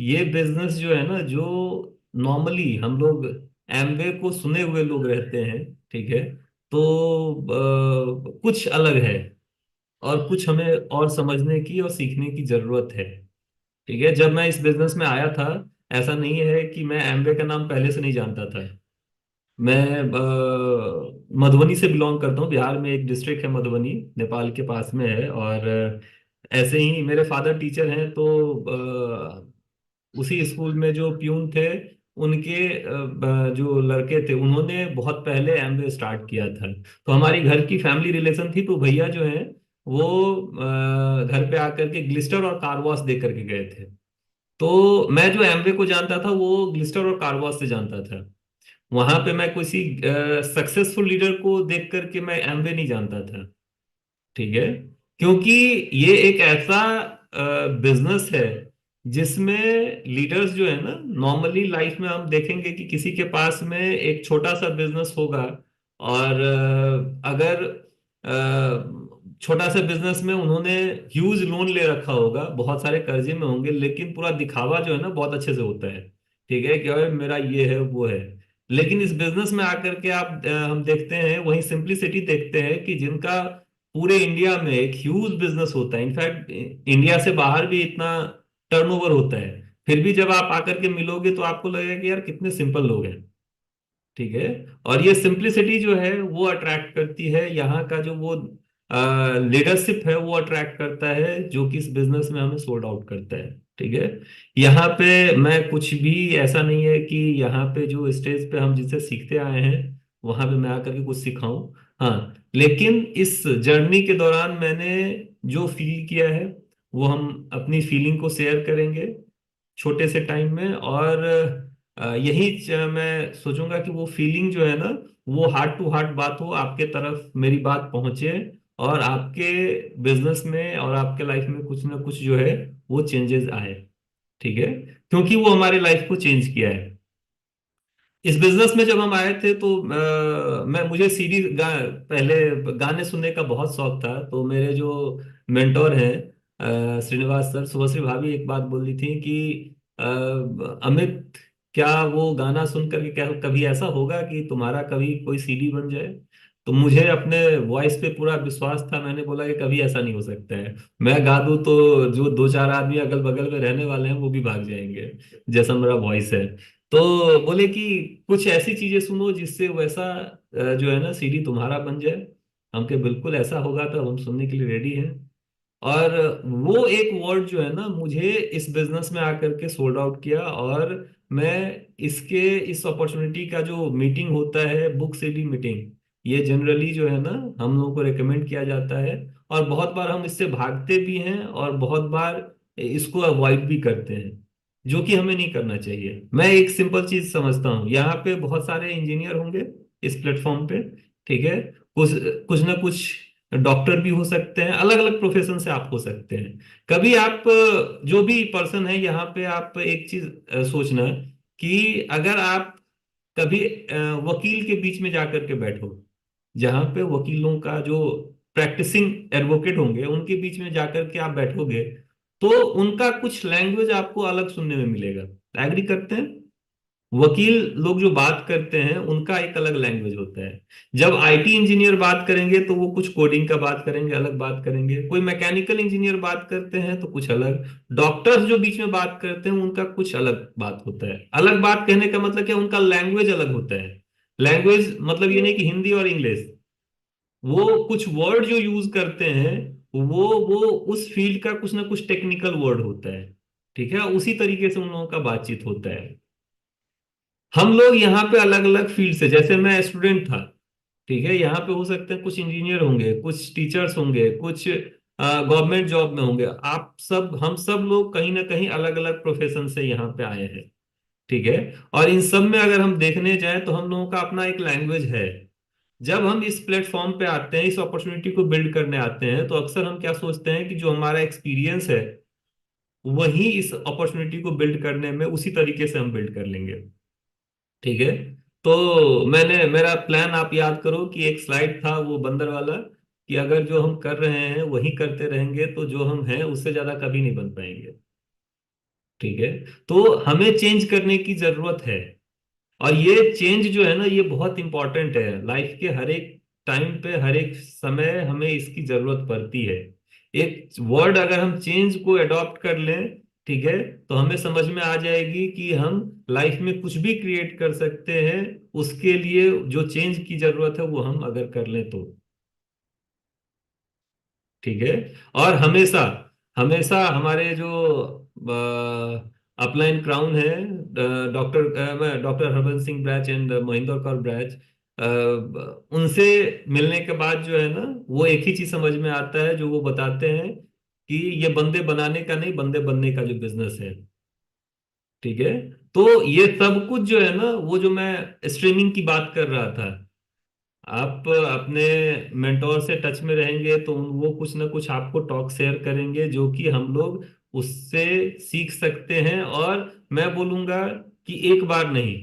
ये बिजनेस जो है ना, जो नॉर्मली हम लोग एमवे को सुने हुए लोग रहते हैं, ठीक है, तो कुछ अलग है, और कुछ हमें और समझने की और सीखने की जरूरत है। ठीक है, जब मैं इस बिजनेस में आया था, ऐसा नहीं है कि मैं एमवे का नाम पहले से नहीं जानता था। मैं मधुबनी से बिलोंग करता हूँ। बिहार में एक डिस्ट्रिक्ट है मधुबनी, नेपाल के पास में है। और ऐसे ही मेरे फादर टीचर हैं, तो उसी स्कूल में जो प्यून थे, उनके जो लड़के थे, उन्होंने बहुत पहले एमवे स्टार्ट किया था। तो हमारी घर की फैमिली रिलेशन थी, तो भैया जो है वो घर पे आकर के ग्लिस्टर और कार वॉश दे करके गए थे। तो मैं जो एमवे को जानता था वो ग्लिस्टर और कार वॉश से जानता था। वहां पे मैं किसी सक्सेसफुल लीडर को देख करके मैं एमवे नहीं जानता था। ठीक है, क्योंकि ये एक ऐसा बिजनेस है जिसमें लीडर्स जो है ना, नॉर्मली लाइफ में हम देखेंगे कि किसी के पास में एक छोटा सा बिजनेस होगा, और अगर छोटा सा बिजनेस में उन्होंने ह्यूज लोन ले रखा होगा, बहुत सारे कर्जे में होंगे, लेकिन पूरा दिखावा जो है ना बहुत अच्छे से होता है। ठीक है, कि अरे मेरा ये है वो है। लेकिन इस बिजनेस में आकर के आप हम देखते हैं, वही सिंप्लिसिटी देखते हैं कि जिनका पूरे इंडिया में एक ह्यूज बिजनेस होता है, इनफैक्ट इंडिया से बाहर भी इतना टर्नओवर होता है, फिर भी जब आप आकर के मिलोगे तो आपको लगेगा कि यार कितने सिंपल लोग हैं। ठीक है, और ये सिंप्लिसिटी जो है वो अट्रैक्ट करती है, यहाँ का जो वो लीडरशिप है वो अट्रैक्ट करता है, जो कि इस बिजनेस में हमें सोल्ड आउट करता है। ठीक है, यहाँ पे मैं कुछ भी ऐसा नहीं है कि यहाँ पे जो स्टेज पे हम जिसे सीखते आए हैं वहां पे मैं आकर के कुछ सिखाऊं। हाँ, लेकिन इस जर्नी के दौरान मैंने जो फील किया है वो हम अपनी फीलिंग को शेयर करेंगे छोटे से टाइम में। और मैं सोचूंगा कि वो फीलिंग जो है ना, वो हार्ट टू हार्ट बात हो, आपके तरफ मेरी बात पहुंचे, और आपके बिजनेस में और आपके लाइफ में कुछ ना कुछ जो है वो चेंजेस आए। ठीक है, क्योंकि वो हमारे लाइफ को चेंज किया है। इस बिजनेस में जब हम आए थे तो मुझे पहले गाने सुनने का बहुत शौक था। तो मेरे जो मेंटोर हैं श्रीनिवास सर, शुभश्री भाभी एक बात बोल रही थी कि अमित, क्या वो गाना सुन करके क्या कभी ऐसा होगा कि तुम्हारा कभी कोई सीडी बन जाए? तो मुझे अपने वॉइस पे पूरा विश्वास था। मैंने बोला कि कभी ऐसा नहीं हो सकता है। मैं गा दूं तो जो दो चार आदमी अगल बगल में रहने वाले हैं वो भी भाग जाएंगे, जैसा मेरा वॉइस है। तो बोले कि कुछ ऐसी चीजें सुनो जिससे वैसा जो है ना सीडी तुम्हारा बन जाए। हम के बिल्कुल ऐसा होगा तो हम सुनने के लिए रेडी हैं। और वो एक वर्ड जो है ना, मुझे इस बिजनेस में आकर के सोल्ड आउट किया। और मैं इसके इस अपॉर्चुनिटी का जो मीटिंग होता है, बुक सीडी मीटिंग, ये जनरली जो है ना हम लोगों को रेकमेंड किया जाता है। और बहुत बार हम इससे भागते भी हैं, और बहुत बार इसको अवॉइड भी करते हैं, जो कि हमें नहीं करना चाहिए। मैं एक सिंपल चीज समझता हूँ, यहाँ पे बहुत सारे इंजीनियर होंगे इस प्लेटफॉर्म पे। ठीक है, कुछ कुछ ना कुछ डॉक्टर भी हो सकते हैं, अलग अलग प्रोफेशन से आप हो सकते हैं। कभी आप जो भी पर्सन है यहाँ पे, आप एक चीज सोचना कि अगर आप कभी वकील के बीच में जाकर के बैठो, जहां पे वकीलों का जो प्रैक्टिसिंग एडवोकेट होंगे उनके बीच में जाकर के आप बैठोगे, तो उनका कुछ लैंग्वेज आपको अलग सुनने में मिलेगा। एग्री करते हैं? वकील लोग जो बात करते हैं उनका एक अलग लैंग्वेज होता है। जब आईटी इंजीनियर बात करेंगे तो वो कुछ कोडिंग का बात करेंगे, अलग बात करेंगे। कोई मैकेनिकल इंजीनियर बात करते हैं तो कुछ अलग। डॉक्टर्स जो बीच में बात करते हैं उनका कुछ अलग बात होता है। अलग बात कहने का मतलब क्या, उनका लैंग्वेज अलग होता है। लैंग्वेज मतलब ये नहीं कि हिंदी और इंग्लिश, वो कुछ वर्ड जो यूज करते हैं, वो उस फील्ड का कुछ ना कुछ टेक्निकल वर्ड होता है। ठीक है, उसी तरीके से उन लोगों का बातचीत होता है। हम लोग यहाँ पे अलग अलग फील्ड से, जैसे मैं स्टूडेंट था, ठीक है, यहाँ पे हो सकते हैं कुछ इंजीनियर होंगे, कुछ टीचर्स होंगे, कुछ गवर्नमेंट जॉब में होंगे। आप सब, हम सब लोग कहीं ना कहीं अलग अलग प्रोफेशन से यहाँ पे आए हैं। ठीक है, और इन सब में अगर हम देखने जाएं तो हम लोगों का अपना एक लैंग्वेज है। जब हम इस प्लेटफॉर्म पे आते हैं, इस अपॉर्चुनिटी को बिल्ड करने आते हैं, तो अक्सर हम क्या सोचते हैं कि जो हमारा एक्सपीरियंस है वही इस अपॉर्चुनिटी को बिल्ड करने में उसी तरीके से हम बिल्ड कर लेंगे। ठीक है, तो मेरा प्लान आप याद करो कि एक स्लाइड था वो बंदर वाला, कि अगर जो हम कर रहे हैं वही करते रहेंगे तो जो हम हैं उससे ज्यादा कभी नहीं बन पाएंगे। ठीक है। तो हमें चेंज करने की जरूरत है। और ये चेंज जो है ना, ये बहुत इंपॉर्टेंट है लाइफ के हर एक टाइम पे, हर एक समय हमें इसकी जरूरत पड़ती है। एक वर्ड अगर हम चेंज को अडॉप्ट कर लें, ठीक है, तो हमें समझ में आ जाएगी कि हम लाइफ में कुछ भी क्रिएट कर सकते हैं। उसके लिए जो चेंज की जरूरत है वो हम अगर कर लें तो, ठीक है। और हमेशा, हमेशा हमारे जो अपलाइन क्राउन है, डॉक्टर हरबंस सिंह ब्रैच एंड महेंद्र कौर ब्रैच, उनसे मिलने के बाद जो है ना, वो एक ही चीज समझ में आता है जो वो बताते हैं कि ये बंदे बनाने का नहीं, बंदे बनने का जो बिजनेस है, ठीक है। तो ये सब कुछ जो है ना, वो जो मैं स्ट्रीमिंग की बात कर रहा था, आप अपने मेंटोर से टच में रहेंगे तो वो कुछ ना कुछ आपको टॉक शेयर करेंगे जो कि हम लोग उससे सीख सकते हैं। और मैं बोलूंगा कि एक बार नहीं,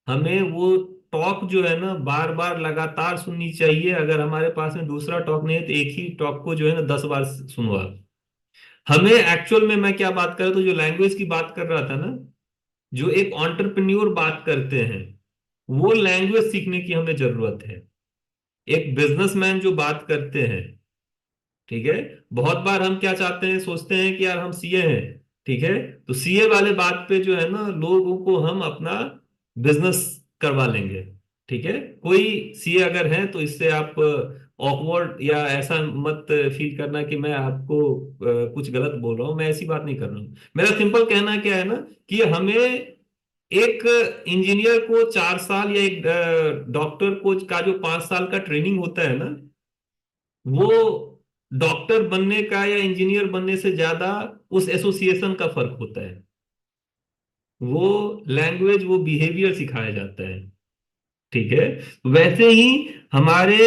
हमें वो टॉक जो है ना बार बार लगातार सुननी चाहिए। अगर हमारे पास में दूसरा टॉक नहीं है तो एक ही टॉक को जो है ना 10 बार सुनो आप। हमें एक्चुअल में, मैं क्या बात कर रहा था, जो लैंग्वेज की बात कर रहा था ना, जो एक एंटरप्रेन्योर बात करते हैं, वो लैंग्वेज सीखने की हमें जरूरत है। एक बिजनेसमैन जो बात करते हैं, ठीक है, बहुत बार हम क्या चाहते हैं, सोचते हैं कि यार हम सीए हैं, ठीक है, तो सीए वाले बात पे जो है ना लोगों को हम अपना बिजनेस करवा लेंगे, ठीक है। कोई सीए अगर है तो इससे आप ऑकवर्ड या ऐसा मत फील करना कि मैं आपको कुछ गलत बोल रहा हूं। मैं ऐसी बात नहीं कर रहा हूं। मेरा सिंपल कहना क्या है ना, कि हमें एक इंजीनियर को 4 साल या एक डॉक्टर को का जो 5 साल का ट्रेनिंग होता है ना, वो डॉक्टर बनने का या इंजीनियर बनने से ज्यादा उस एसोसिएशन का फर्क होता है। वो लैंग्वेज, वो बिहेवियर सिखाया जाता है, ठीक है। वैसे ही हमारे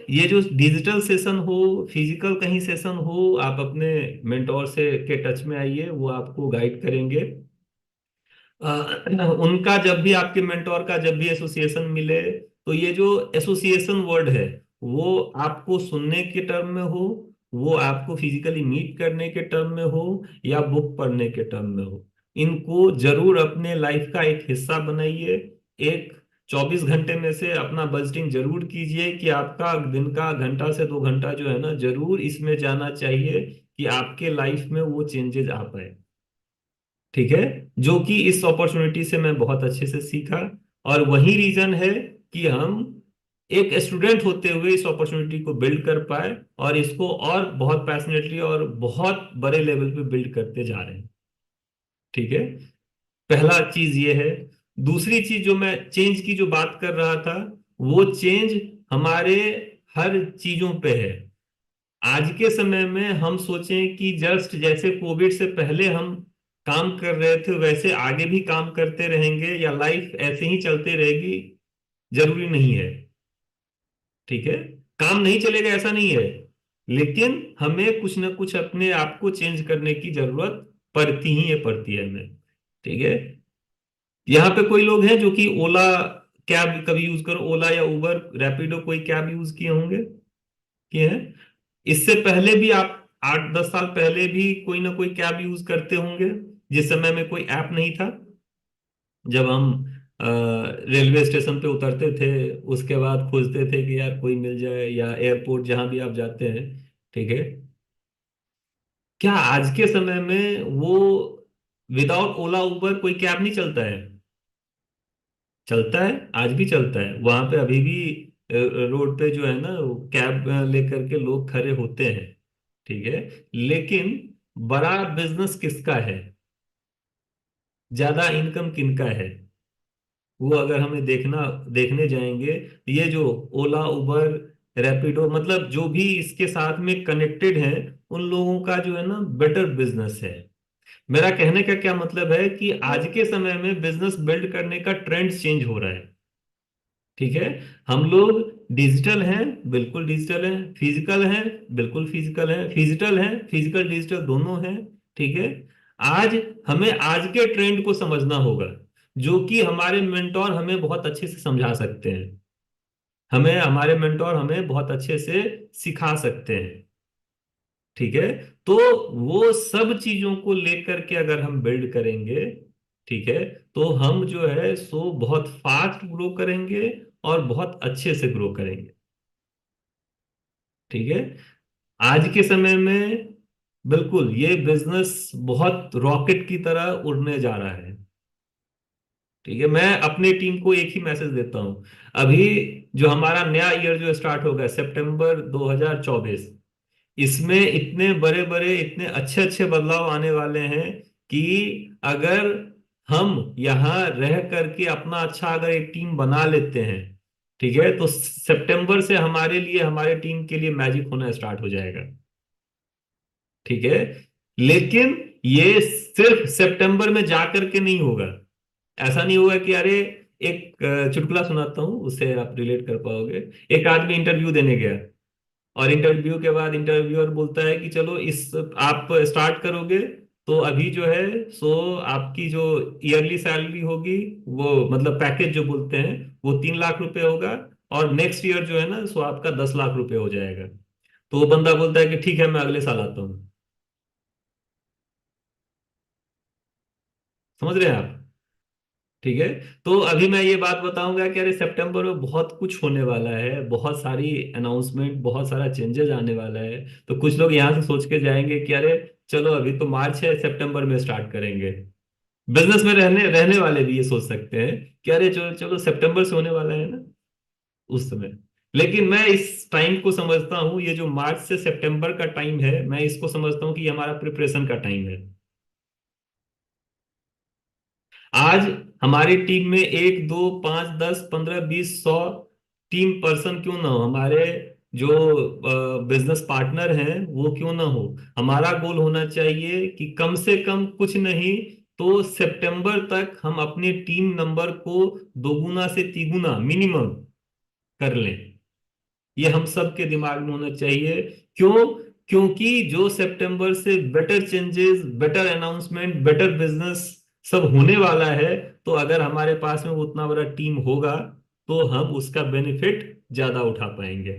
ये जो डिजिटल सेशन हो, फिजिकल कहीं सेशन हो, आप अपने मेंटोर से के टच में आइए, वो आपको गाइड करेंगे। उनका जब भी, आपके मेंटोर का जब भी एसोसिएशन मिले, तो ये जो एसोसिएशन वर्ड है, वो आपको सुनने के टर्म में हो, वो आपको फिजिकली मीट करने के टर्म में हो, या बुक पढ़ने के टर्म में हो, इनको जरूर अपने लाइफ का एक हिस्सा बनाइए। एक 24 घंटे में से अपना बजटिंग जरूर कीजिए कि आपका दिन का घंटा से 2 घंटा जो है ना, जरूर इसमें जाना चाहिए कि आपके लाइफ में वो चेंजेस आ पाए, ठीक है। जो कि इस अपॉर्चुनिटी से मैं बहुत अच्छे से सीखा। और वही रीजन है कि हम एक स्टूडेंट होते हुए इस अपॉर्चुनिटी को बिल्ड कर पाए, और इसको और बहुत पैशनेटली और बहुत बड़े लेवल पे बिल्ड करते जा रहे हैं, ठीक है। पहला चीज ये है। दूसरी चीज जो मैं चेंज की जो बात कर रहा था, वो चेंज हमारे हर चीजों पे है। आज के समय में हम सोचें कि जस्ट जैसे कोविड से पहले हम काम कर रहे थे वैसे आगे भी काम करते रहेंगे, या लाइफ ऐसे ही चलते रहेगी, जरूरी नहीं है, ठीक है। काम नहीं चलेगा ऐसा नहीं है, लेकिन हमें कुछ ना कुछ अपने आप को चेंज करने की जरूरत पड़ती ही है, पड़ती है हमें, ठीक है। यहाँ पे कोई लोग हैं जो कि ओला कैब कभी यूज करो, ओला या उबर रैपिडो कोई कैब यूज किए होंगे, किए हैं। इससे पहले भी आप 8-10 साल पहले भी कोई ना कोई कैब यूज करते होंगे, जिस समय में कोई ऐप नहीं था। जब हम रेलवे स्टेशन पे उतरते थे, उसके बाद खोजते थे कि यार कोई मिल जाए, या एयरपोर्ट जहां भी आप जाते हैं, ठीक है। क्या आज के समय में वो विदाउट ओला उबर कोई कैब नहीं चलता है? चलता है, आज भी चलता है। वहां पे अभी भी रोड पे जो है ना, कैब लेकर के लोग खड़े होते हैं, ठीक है। लेकिन बड़ा बिजनेस किसका है, ज्यादा इनकम किनका है, वो अगर हमें देखने जाएंगे, ये जो ओला उबर रैपिडो, मतलब जो भी इसके साथ में कनेक्टेड हैं, उन लोगों का जो है ना बेटर बिजनेस है। मेरा कहने का क्या मतलब है कि आज के समय में बिजनेस बिल्ड करने का ट्रेंड चेंज हो रहा है, ठीक है। हम लोग डिजिटल हैं, बिल्कुल डिजिटल हैं, फिजिकल हैं, बिल्कुल फिजिकल हैं, फिजिकल हैं, फिजिकल डिजिटल दोनों हैं, ठीक है। आज हमें आज के ट्रेंड को समझना होगा, जो कि हमारे मेंटोर हमें बहुत अच्छे से समझा सकते हैं, हमें हमारे मेंटोर हमें बहुत अच्छे से सिखा सकते हैं, ठीक है। तो वो सब चीजों को लेकर के अगर हम बिल्ड करेंगे, ठीक है, तो हम जो है सो बहुत फास्ट ग्रो करेंगे और बहुत अच्छे से ग्रो करेंगे। ठीक है। आज के समय में बिल्कुल ये बिजनेस बहुत रॉकेट की तरह उड़ने जा रहा है। ठीक है। मैं अपनी टीम को एक ही मैसेज देता हूं। अभी जो हमारा नया ईयर जो स्टार्ट होगा सितंबर 2024, इसमें इतने बड़े बड़े इतने अच्छे अच्छे बदलाव आने वाले हैं कि अगर हम यहाँ रह करके अपना अच्छा अगर एक टीम बना लेते हैं, ठीक है, तो सितंबर से हमारे लिए हमारे टीम के लिए मैजिक होना स्टार्ट हो जाएगा। ठीक है। लेकिन ये सिर्फ सितंबर में जाकर के नहीं होगा। ऐसा नहीं होगा कि अरे, एक चुटकुला सुनाता हूं, उससे आप रिलेट कर पाओगे। एक आदमी इंटरव्यू देने गया, और इंटरव्यू के बाद इंटरव्यूअर बोलता है कि चलो इस आप स्टार्ट करोगे तो अभी जो है सो आपकी जो ईयरली सैलरी होगी, वो मतलब पैकेज जो बोलते हैं, वो 3 लाख रुपए होगा, और नेक्स्ट ईयर जो है ना सो आपका 10 लाख रुपए हो जाएगा। तो वो बंदा बोलता है कि ठीक है, मैं अगले साल आता हूँ। समझ रहे हैं आप? ठीक है। तो अभी मैं ये बात बताऊंगा कि अरे सितंबर में बहुत कुछ होने वाला है, बहुत सारी अनाउंसमेंट, बहुत सारा चेंजेस आने वाला है। तो कुछ लोग यहाँ से सोच के जाएंगे कि अरे चलो अभी तो मार्च है, सितंबर में स्टार्ट करेंगे। बिजनेस में रहने रहने वाले भी ये सोच सकते हैं कि अरे चलो चलो सितंबर से होने वाला है ना उस समय। लेकिन मैं इस टाइम को समझता हूँ, ये जो मार्च से सितंबर का टाइम है, मैं इसको समझता हूँ कि ये हमारा प्रिपरेशन का टाइम है। आज हमारी टीम में 1 2 5 10 15 20 100 टीम पर्सन क्यों ना हो, हमारे जो बिजनेस पार्टनर हैं वो क्यों ना हो, हमारा गोल होना चाहिए कि कम से कम कुछ नहीं तो सितंबर तक हम अपने टीम नंबर को दोगुना से तिगुना मिनिमम कर लें। ये हम सब के दिमाग में होना चाहिए। क्यों? क्योंकि जो सितंबर से better changes, better announcement, better business सब होने वाला है, तो अगर हमारे पास में उतना बड़ा टीम होगा तो हम उसका बेनिफिट ज्यादा उठा पाएंगे।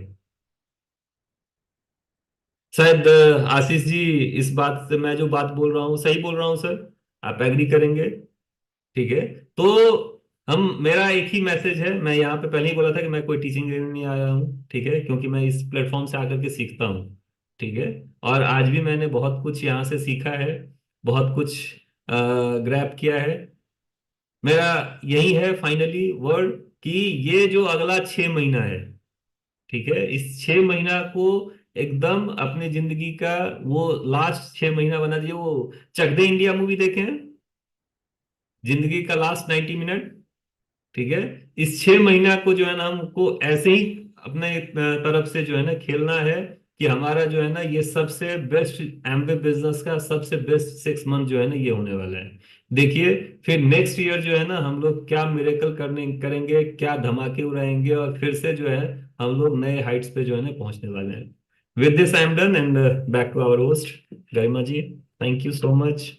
शायद आशीष जी, इस बात से मैं जो बात बोल रहा हूँ सही बोल रहा हूँ सर? आप एग्री करेंगे? ठीक है। तो हम मेरा एक ही मैसेज है, मैं यहाँ पे पहले ही बोला था कि मैं कोई टीचिंग देने नहीं आया हूँ, ठीक है, क्योंकि मैं इस प्लेटफॉर्म से आकर के सीखता हूँ। ठीक है। और आज भी मैंने बहुत कुछ यहाँ से सीखा है, बहुत कुछ ग्रैब किया है। मेरा यही है फाइनली वर्ड कि ये जो अगला 6 महीना है, ठीक है, इस 6 महीना को एकदम अपने जिंदगी का वो लास्ट 6 महीना बना दीजिए। वो चक दे इंडिया मूवी देखे हैं, जिंदगी का लास्ट 90 मिनट। ठीक है। इस 6 महीना को जो है ना हमको ऐसे ही अपने तरफ से जो है ना खेलना है कि हमारा जो है ना ये सबसे बेस्ट एमबे बिजनेस का सबसे बेस्ट 6 मंथ जो है ना ये होने वाला है। देखिए, फिर नेक्स्ट ईयर जो है ना हम लोग क्या मिरेकल करने करेंगे, क्या धमाके उड़ाएंगे, और फिर से जो है हम लोग नए हाइट्स पे जो है ना पहुंचने वाले हैं। With this I am done and back to our host Garima ji. Thank you so much.